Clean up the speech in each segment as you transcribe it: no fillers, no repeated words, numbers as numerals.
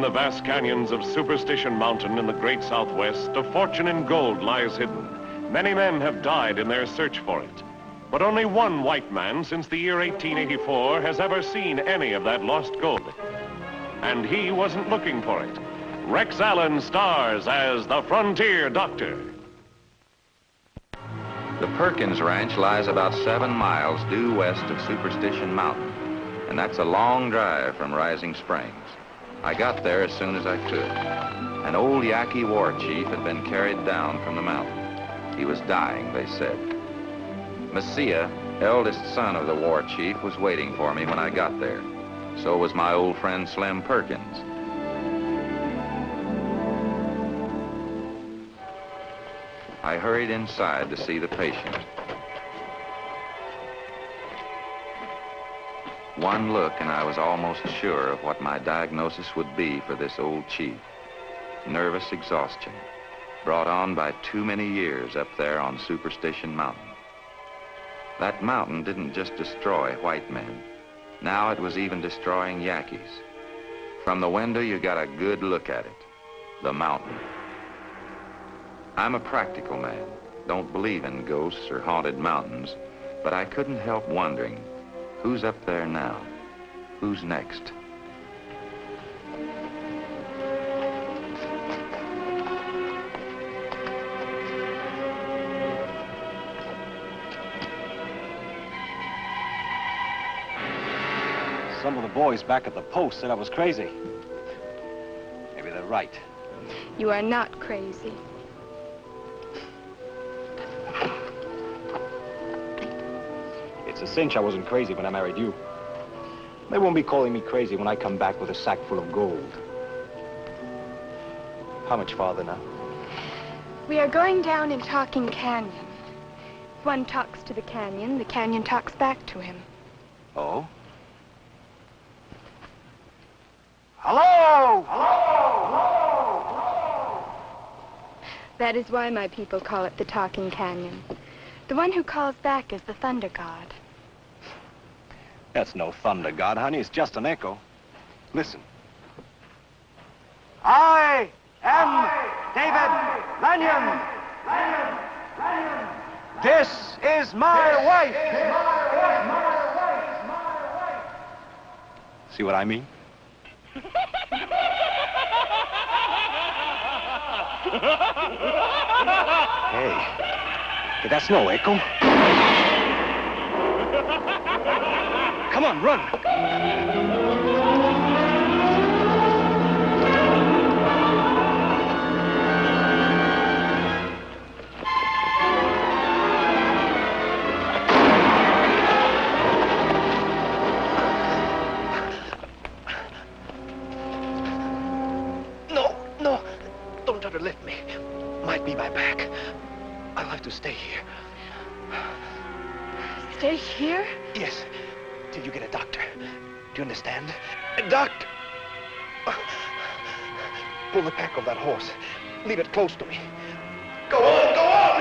the vast canyons of Superstition Mountain in the great Southwest, a fortune in gold lies hidden. Many men have died in their search for it. But only one white man since the year 1884 has ever seen any of that lost gold. And he wasn't looking for it. Rex Allen stars as the Frontier Doctor. The Perkins Ranch lies about 7 miles due west of Superstition Mountain, and that's a long drive from Rising Springs. I got there as soon as I could. An old Yaqui war chief had been carried down from the mountain. He was dying, they said. Messiah, eldest son of the war chief, was waiting for me when I got there. So was my old friend Slim Perkins. I hurried inside to see the patient. One look and I was almost sure of what my diagnosis would be for this old chief. Nervous exhaustion, brought on by too many years up there on Superstition Mountain. That mountain didn't just destroy white men. Now it was even destroying Yaquis. From the window you got a good look at it, the mountain. I'm a practical man, don't believe in ghosts or haunted mountains, but I couldn't help wondering, who's up there now? Who's next? Some of the boys back at the post said I was crazy. Maybe they're right. You are not crazy. It's a cinch I wasn't crazy when I married you. They won't be calling me crazy when I come back with a sack full of gold. How much farther now? We are going down in Talking Canyon. If one talks to the canyon talks back to him. Oh? Hello! Hello! Hello! That is why my people call it the Talking Canyon. The one who calls back is the thunder god. That's no thunder god, honey. It's just an echo. Listen. I am David Lanyon. This is my wife. See what I mean? Hey, that's no echo. Come on, run. No, don't try to lift me. Might be my back. I'll have to stay here. Stay here? Yes, till you get a doctor. Do you understand? A doctor! Pull the pack of that horse. Leave it close to me. Go on, go on!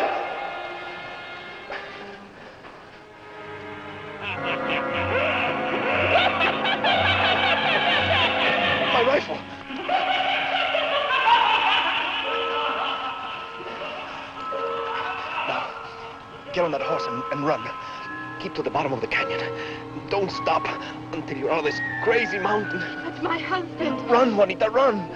My rifle! Now, get on that horse and run. Keep to the bottom of the canyon. Don't stop until you're out of this crazy mountain. That's my husband. Run, Juanita, run!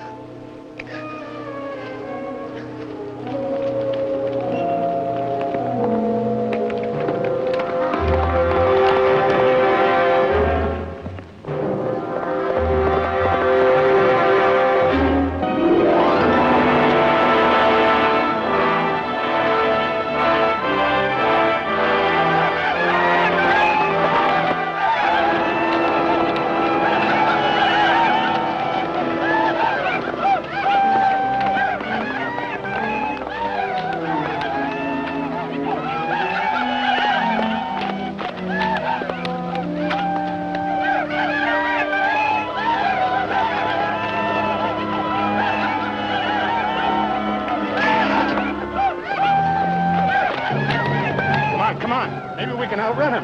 we can outrun him.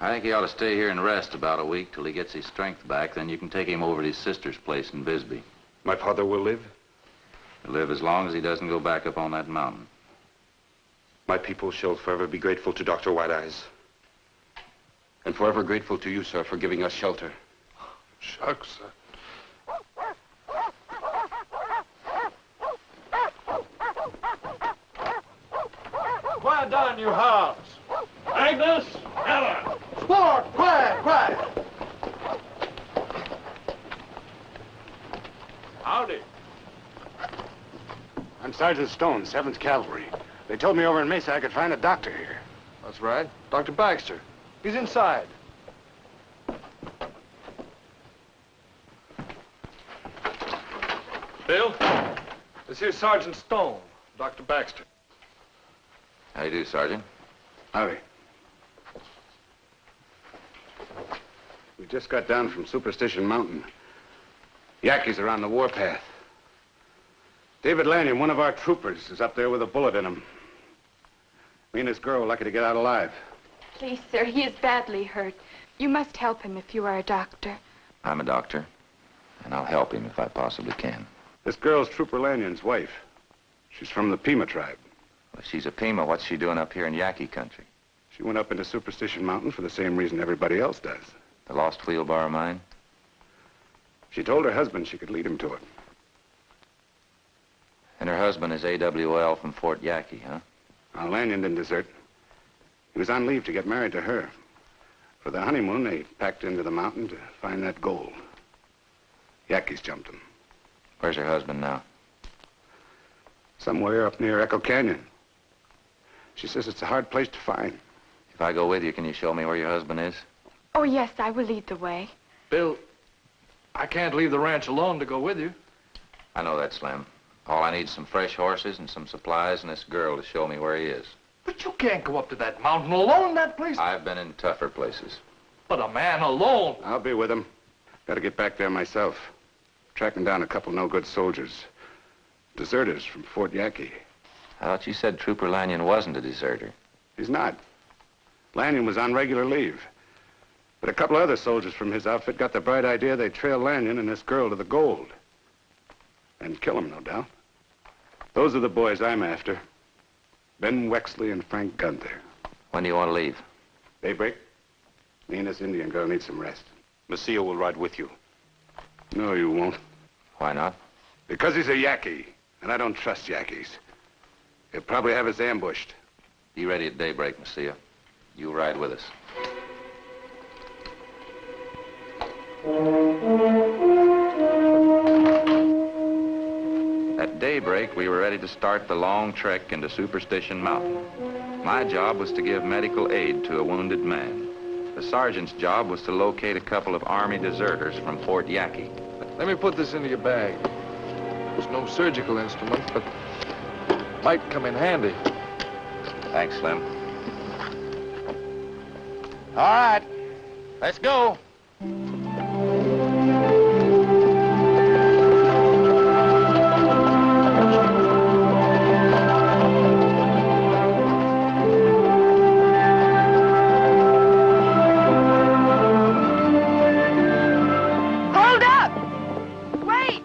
I think he ought to stay here and rest about a week till he gets his strength back. Then you can take him over to his sister's place in Bisbee. My father will live? He'll live as long as he doesn't go back up on that mountain. My people shall forever be grateful to Dr. White Eyes. And forever grateful to you, sir, for giving us shelter. Shucks, sir. Quiet down, you hounds. Agnes, Ella. Sport, quiet, quiet. Howdy. I'm Sergeant Stone, 7th Cavalry. They told me over in Mesa I could find a doctor here. That's right. Dr. Baxter. He's inside. Bill, this here's Sergeant Stone, Dr. Baxter. How you do, Sergeant? Howdy. We just got down from Superstition Mountain. Yaquis are on the warpath. David Lanyon, one of our troopers, is up there with a bullet in him. Me and this girl are lucky to get out alive. Please, sir, he is badly hurt. You must help him if you are a doctor. I'm a doctor, and I'll help him if I possibly can. This girl's Trooper Lanyon's wife. She's from the Pima tribe. Well, she's a Pima. What's she doing up here in Yaqui country? She went up into Superstition Mountain for the same reason everybody else does. The lost wheelbarrow mine? She told her husband she could lead him to it. And her husband is AWL from Fort Yaqui, huh? Now, Lanyon didn't desert. He was on leave to get married to her. For the honeymoon, they packed into the mountain to find that gold. Yaquis jumped him. Where's her husband now? Somewhere up near Echo Canyon. She says it's a hard place to find. If I go with you, can you show me where your husband is? Oh, yes, I will lead the way. Bill, I can't leave the ranch alone to go with you. I know that, Slim. All I need is some fresh horses and some supplies and this girl to show me where he is. But you can't go up to that mountain alone, that place. I've been in tougher places. But a man alone. I'll be with him. Got to get back there myself. Tracking down a couple no-good soldiers. Deserters from Fort Yaqui. I thought you said Trooper Lanyon wasn't a deserter. He's not. Lanyon was on regular leave. But a couple other soldiers from his outfit got the bright idea they'd trail Lanyon and this girl to the gold. And kill him, no doubt. Those are the boys I'm after. Ben Wexley and Frank Gunther. When do you want to leave? Daybreak. Me and this Indian girl need some rest. Messia will ride with you. No, you won't. Why not? Because he's a Yaqui, and I don't trust Yaquis. He'll probably have us ambushed. Be ready at daybreak, Messia. You ride with us. At daybreak, we were ready to start the long trek into Superstition Mountain. My job was to give medical aid to a wounded man. The sergeant's job was to locate a couple of Army deserters from Fort Yaqui. Let me put this into your bag. There's no surgical instrument, but might come in handy. Thanks, Slim. All right, let's go. Hold up! Wait!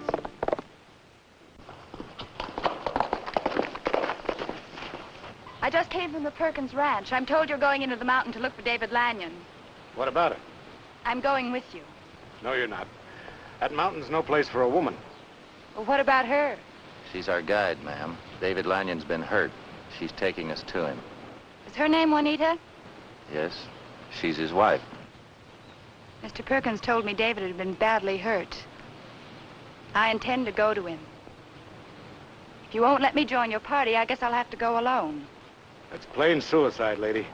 I just came from the Perkins Ranch. I'm told you're going into the mountain to look for David Lanyon. What about it? I'm going with you. No, you're not. That mountain's no place for a woman. Well, what about her? She's our guide, ma'am. David Lanyon's been hurt. She's taking us to him. Is her name Juanita? Yes, she's his wife. Mr. Perkins told me David had been badly hurt. I intend to go to him. If you won't let me join your party, I guess I'll have to go alone. That's plain suicide, lady.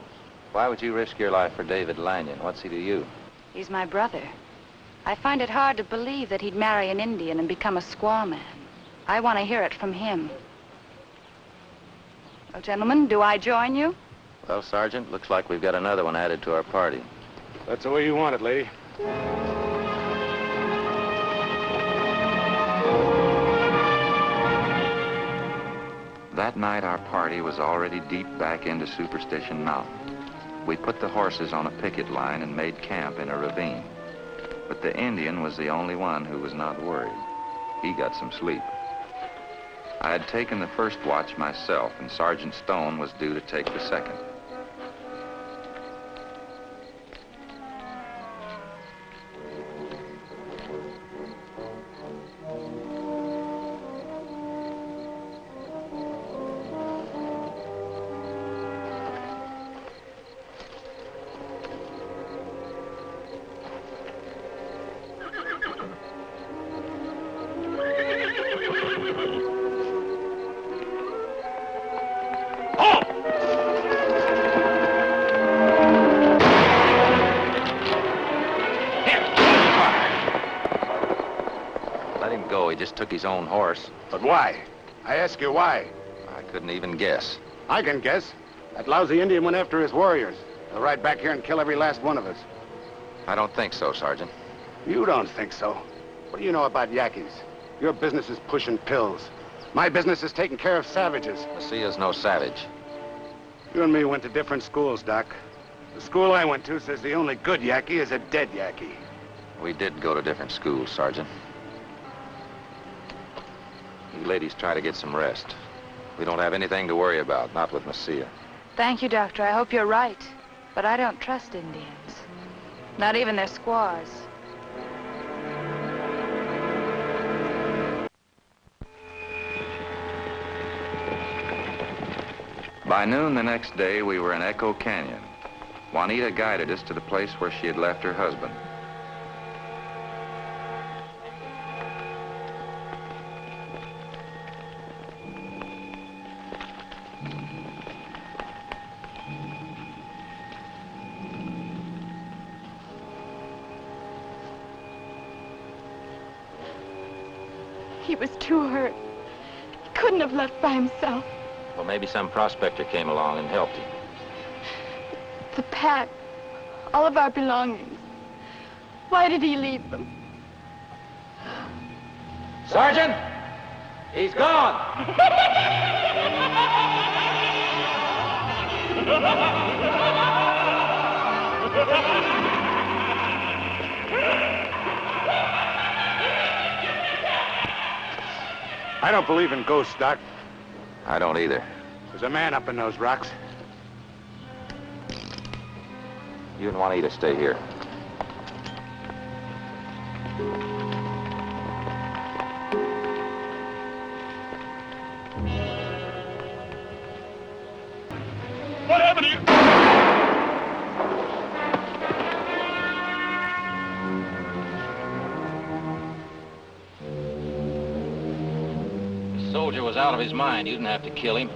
Why would you risk your life for David Lanyon? What's he to you? He's my brother. I find it hard to believe that he'd marry an Indian and become a squaw man. I want to hear it from him. Well, gentlemen, do I join you? Well, Sergeant, looks like we've got another one added to our party. That's the way you want it, lady. That night, our party was already deep back into Superstition Mountain. We put the horses on a picket line and made camp in a ravine. But the Indian was the only one who was not worried. He got some sleep. I had taken the first watch myself, and Sergeant Stone was due to take the second. Took his own horse. But why? I ask you why. I couldn't even guess. I can guess. That lousy Indian went after his warriors. He'll ride back here and kill every last one of us. I don't think so, Sergeant. You don't think so? What do you know about Yaquis? Your business is pushing pills. My business is taking care of savages. Messiah's no savage. You and me went to different schools, Doc. The school I went to says the only good Yaqui is a dead Yaqui. We did go to different schools, Sergeant. You ladies try to get some rest. We don't have anything to worry about, not with Messiah. Thank you, Doctor. I hope you're right. But I don't trust Indians. Not even their squaws. By noon the next day, we were in Echo Canyon. Juanita guided us to the place where she had left her husband. He was too hurt. He couldn't have left by himself. Well, maybe some prospector came along and helped him. The pack, all of our belongings. Why did he leave them? Sergeant! He's gone! I don't believe in ghosts, Doc. I don't either. There's a man up in those rocks. You and Juanita stay here. What happened to you? The soldier was out of his mind. You didn't have to kill him.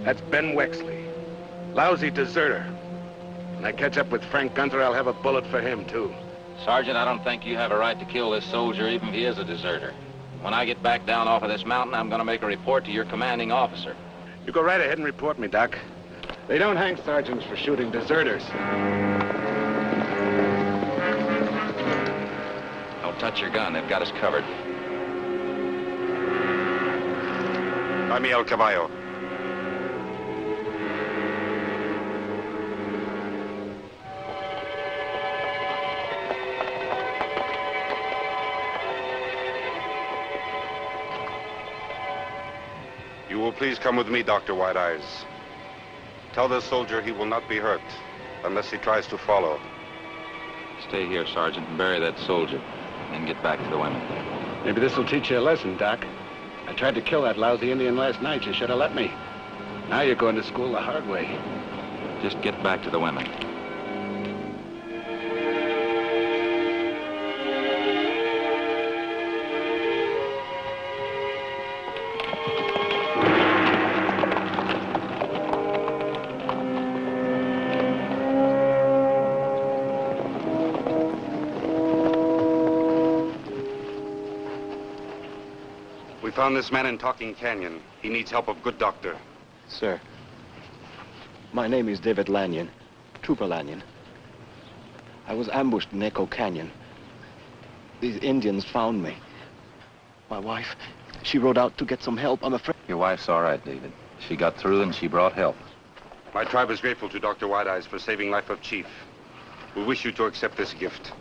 That's Ben Wexley. Lousy deserter. When I catch up with Frank Gunther, I'll have a bullet for him, too. Sergeant, I don't think you have a right to kill this soldier, even if he is a deserter. When I get back down off of this mountain, I'm going to make a report to your commanding officer. You go right ahead and report me, Doc. They don't hang sergeants for shooting deserters. Don't touch your gun. They've got us covered. Dame el caballo. You will please come with me, Dr. White Eyes. Tell the soldier he will not be hurt unless he tries to follow. Stay here, Sergeant, and bury that soldier. Then get back to the women. Maybe this will teach you a lesson, Doc. I tried to kill that lousy Indian last night. You should have let me. Now you're going to school the hard way. Just get back to the women. We found this man in Talking Canyon. He needs help of good doctor. Sir, my name is David Lanyon, Trooper Lanyon. I was ambushed in Echo Canyon. These Indians found me. My wife, she rode out to get some help. I'm afraid. Your wife's all right, David. She got through and she brought help. My tribe is grateful to Dr. White Eyes for saving life of Chief. We wish you to accept this gift.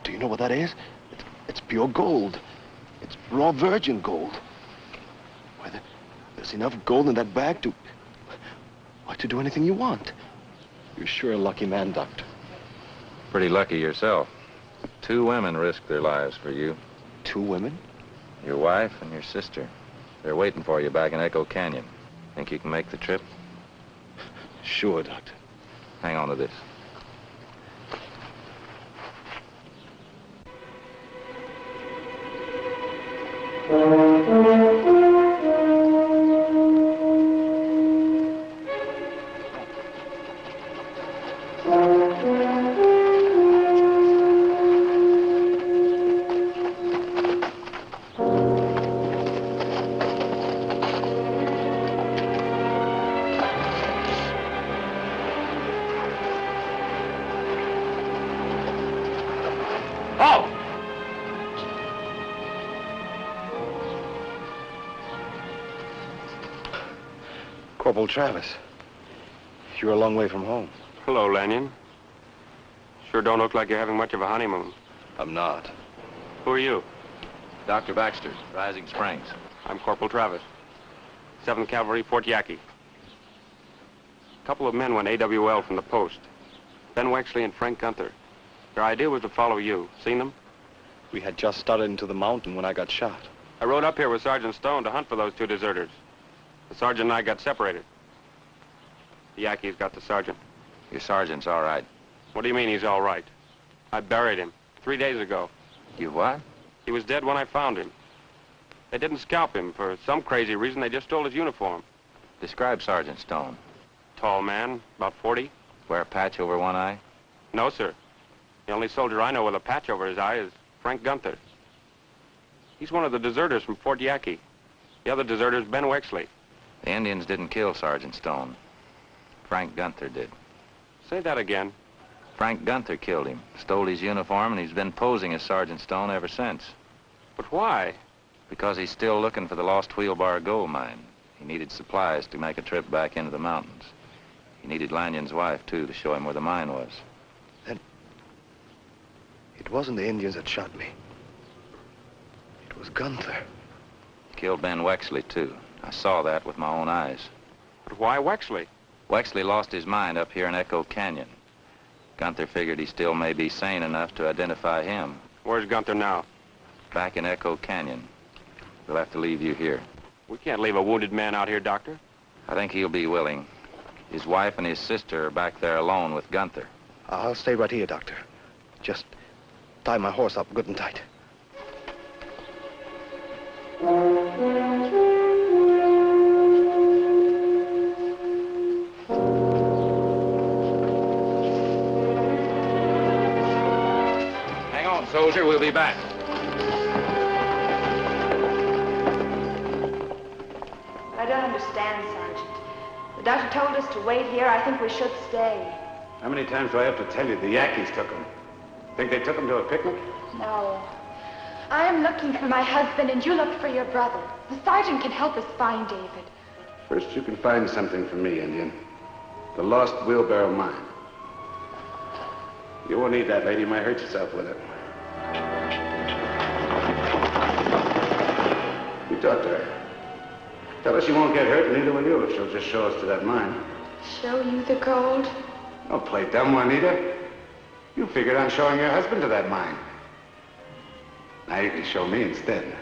Do you know what that is? It's pure gold. It's raw virgin gold. Why, there's enough gold in that bag to do anything you want. You're sure a lucky man, Doctor. Pretty lucky yourself. 2 women risked their lives for you. 2 women? Your wife and your sister. They're waiting for you back in Echo Canyon. Think you can make the trip? Sure, Doctor. Hang on to this. Corporal Travis, you're a long way from home. Hello, Lanyon. Sure don't look like you're having much of a honeymoon. I'm not. Who are you? Dr. Baxter, Rising Springs. I'm Corporal Travis. 7th Cavalry, Fort Yaqui. A couple of men went AWL from the post. Ben Wexley and Frank Gunther. Their idea was to follow you. Seen them? We had just started into the mountain when I got shot. I rode up here with Sergeant Stone to hunt for those 2 deserters. The sergeant and I got separated. The Yaqui's got the sergeant. Your sergeant's all right. What do you mean he's all right? I buried him 3 days ago. You what? He was dead when I found him. They didn't scalp him. For some crazy reason, they just stole his uniform. Describe Sergeant Stone. Tall man, about 40. Wear a patch over one eye? No, sir. The only soldier I know with a patch over his eye is Frank Gunther. He's one of the deserters from Fort Yaqui. The other deserter's Ben Wexley. The Indians didn't kill Sergeant Stone. Frank Gunther did. Say that again. Frank Gunther killed him, stole his uniform, and he's been posing as Sergeant Stone ever since. But why? Because he's still looking for the lost Wheelbar gold mine. He needed supplies to make a trip back into the mountains. He needed Lanyon's wife, too, to show him where the mine was. Then it wasn't the Indians that shot me. It was Gunther. Killed Ben Wexley, too. I saw that with my own eyes. But why Wexley? Wexley lost his mind up here in Echo Canyon. Gunther figured he still may be sane enough to identify him. Where's Gunther now? Back in Echo Canyon. We'll have to leave you here. We can't leave a wounded man out here, Doctor. I think he'll be willing. His wife and his sister are back there alone with Gunther. I'll stay right here, Doctor. Just tie my horse up good and tight. Hang on, soldier. We'll be back. I don't understand, Sergeant. The doctor told us to wait here. I think we should stay. How many times do I have to tell you the Yankees took him? Think they took him to a picnic? No. I'm looking for my husband, and you look for your brother. The sergeant can help us find David. First, you can find something for me, Indian. The lost wheelbarrow mine. You won't need that, lady. You might hurt yourself with it. You talk to her. Tell her she won't get hurt, and neither will you if she'll just show us to that mine. Show you the gold? Don't play dumb, Juanita. You figured on showing your husband to that mine. Now you can show me instead.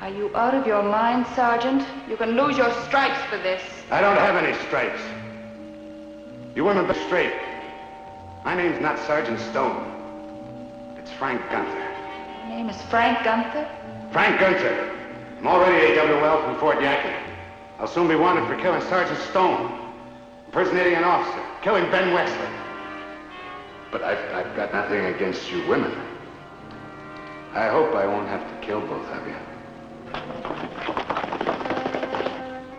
Are you out of your mind, Sergeant? You can lose your stripes for this. I don't have any stripes. You women be straight. My name's not Sergeant Stone. It's Frank Gunther. Your name is Frank Gunther? Frank Gunther. I'm already AWL from Fort Yaqui. I'll soon be wanted for killing Sergeant Stone, impersonating an officer, killing Ben Wexley. But I've got nothing against you women. I hope I won't have to kill both of you.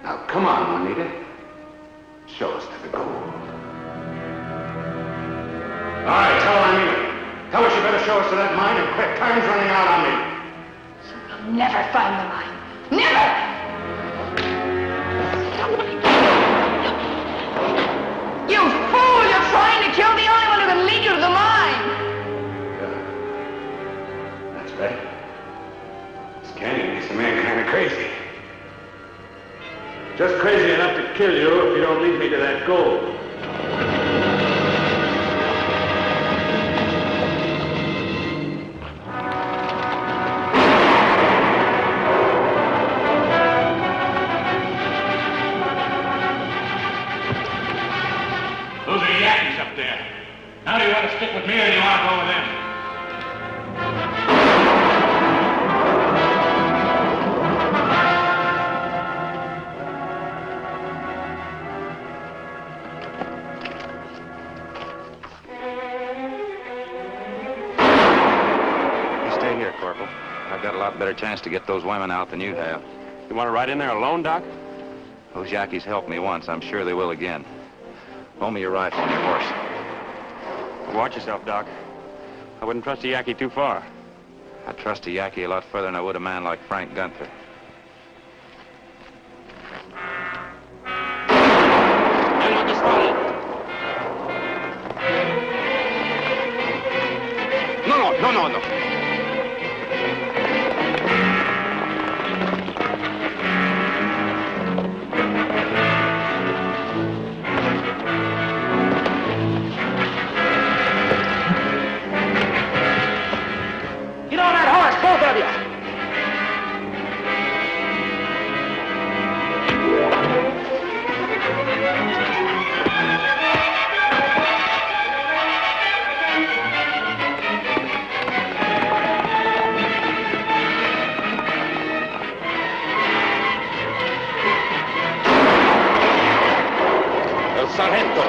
Now, come on, Juanita. Show us to the gold. All right, tell her I mean it. Tell her she better show us to that mine and quick. Time's running out on me. You'll never find the mine. Never! You fool! You're trying to kill the only one who can lead you to the mine! Yeah. That's right. This canyon makes a man kind of crazy. Just crazy enough to kill you if you don't lead me to that gold. Those are Yaquis up there. Now do you want to stick with me or do you want to go with them? Corporal. I've got a lot better chance to get those women out than you have. You want to ride in there alone, Doc? Those Yaquis helped me once. I'm sure they will again. Hold me your rifle and your horse. Watch yourself, Doc. I wouldn't trust a Yaqui too far. I trust a Yaqui a lot further than I would a man like Frank Gunther. No. Get on that horse, both of you! El sargento.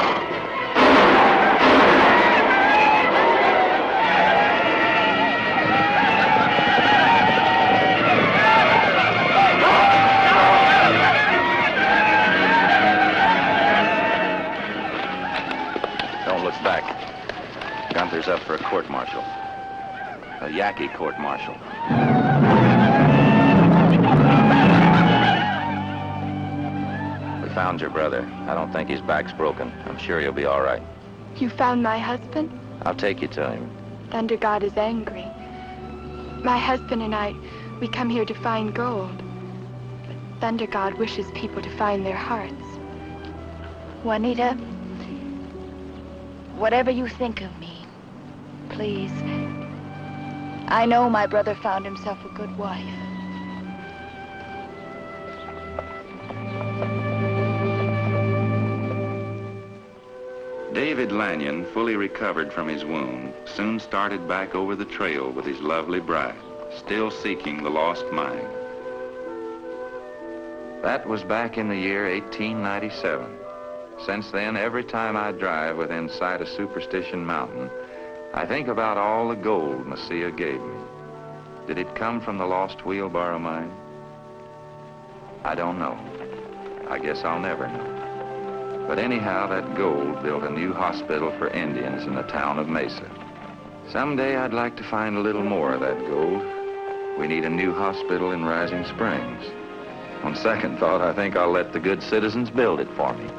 Gunther's up for a court-martial. A Yaqui court-martial. We found your brother. I don't think his back's broken. I'm sure he'll be all right. You found my husband? I'll take you to him. Thunder God is angry. My husband and I, we come here to find gold. But Thunder God wishes people to find their hearts. Juanita, whatever you think of me, please, I know my brother found himself a good wife. David Lanyon, fully recovered from his wound, soon started back over the trail with his lovely bride, still seeking the lost mine. That was back in the year 1897. Since then, every time I drive within sight of Superstition Mountain, I think about all the gold Messiah gave me. Did it come from the lost wheelbarrow mine? I don't know. I guess I'll never know. But anyhow, that gold built a new hospital for Indians in the town of Mesa. Someday I'd like to find a little more of that gold. We need a new hospital in Rising Springs. On second thought, I think I'll let the good citizens build it for me.